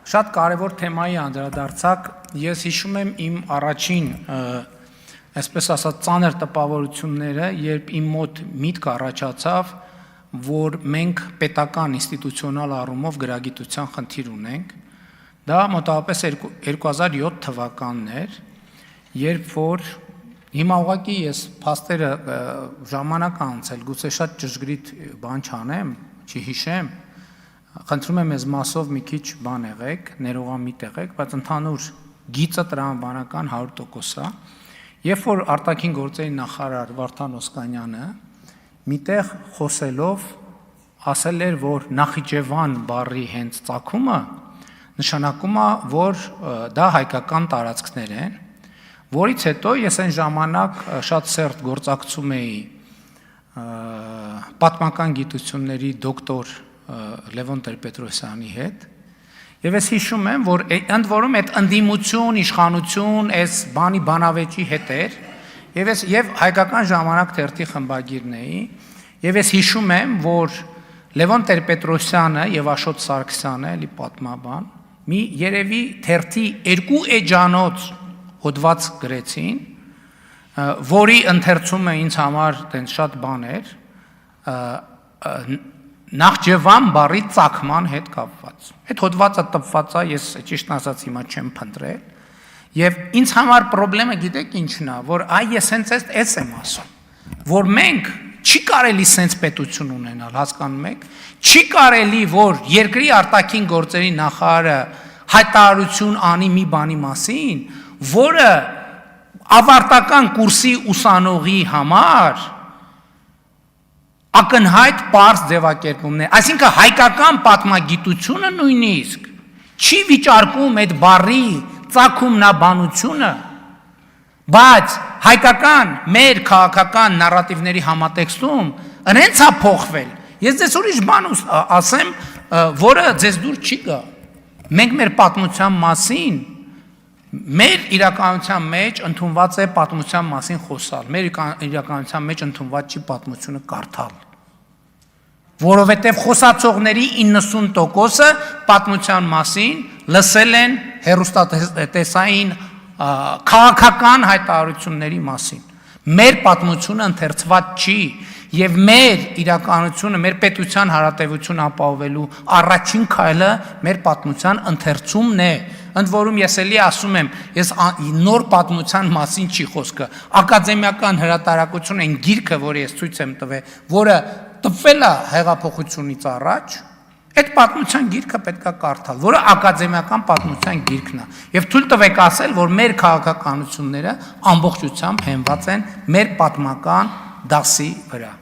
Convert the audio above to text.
շատ կարևոր թեմայի անդրադարձակ, ես հիշում եմ իմ առաջին, այսպես ասած, ծանր տպավորությունները, երբ իմ մոտ միտք առաջացավ, որ մենք պետական ինստիտուցիոնալ առումով գրագիտության խնդիր ունենք, դա մոտավորապես 2007 թվականն էր, երբ որ հիմա ուղղակի ես փաստերը ժամանակ անցել, գուցե շատ ճշգրիտ բան չանեմ, չհիշեմ, խնդրում եմ ես մասով մի քիչ բան եղեք, ներողամիտ եղեք, բայց ընդհանուր գիծը տրամաբանական 100% է, երբ որ արտաքին գործերի նախարար Վարդան Օսկանյանը միտեղ խոսելով ասել էր, որ Նախիջևան բառի հենց ծագումը նշանակում է, որ դա հայկական տարածքներ են, որից հետո ես այն ժամանակ շատ սերտ գործակցում էի պատմական գիտությունների դոկտոր Լևոն Տեր-Պետրոսյանի հետ, եւ ես հիշում եմ, որ ընդ որում այդ ընդդիմություն, իշխանություն, այս բանի բանավեճի հետ էր, եւ հայկական ժամանակ թերթի խմբագիրն էի, եւ ես հիշում եմ, որ Լևոն Տեր-Պետրոսյանը եւ Աշոտ Սարգսյանը, էլի պատմաբան, մի երևի թերթի 2 էջանոց հոդված գրեցին, որի ընթերցումը ինձ համար տենց շատ բան էր, Նախջևան բառի ծագման հետ կապված։ Այդ հոդվածը տպված է, ես ճիշտն ասած հիմա չեմ փնտրել, եւ ինձ համար խնդրեմը գիտեք ինչն է, որ ես հենց էս եմ ասում, որ մենք չի կարելի սենց պետություն ունենալ, հասկանում եք, չի կարելի, որ երկրի արտաքին գործերի նախարարը հայտարարություն անի մի բանի մասին, որը ավարտական կուրսի ուսանողի համար ակնհայտ պարզ ձևակերպումն է, այսինքն հայկական պատմագիտությունը նույնիսկ չի վիճարկում այդ բառի ծագումնաբանությունը, բայց հայկական մեր քաղաքական նարատիվների համատեքստում ընենց է փոխվել, ես ձեզ ուրիշ բան ասեմ, որը ձեզ դուր չի գա, մենք մեր պատմության մասին, մեր իրականության մեջ ընդունված է պատմության մասին խոսալ, մեր իրականության մեջ ընդունված չի պատմությունը կարդալ, որովհետև խոսացողների 90%-ը պատմության մասին լսել են հեռուստատեսային քաղաքական հայտարարությունների մասին, մեր պատմությունը ընթերցված չի, եւ մեր իրականությունը, մեր պետության հարատեվություն ապահովելու առաջին քայլը մեր պատմության ընթերցումն է, ընդ որում ես էլի ասում եմ, ես նոր պատմության մասին չի խոսքը, ակադեմիական հրատարակություն են գիրքը, որը ես ցույց եմ տվել, որը տպվել է հեղափոխությունից առաջ, այդ պատմության գիրքը պետք է կարդալ, որը ակադեմիական պատմության գիրքն է, եւ թույլ տվեք ասել, որ մեր քաղաքականությունները ամբողջությամբ հենված են մեր պատմական դասի վրա։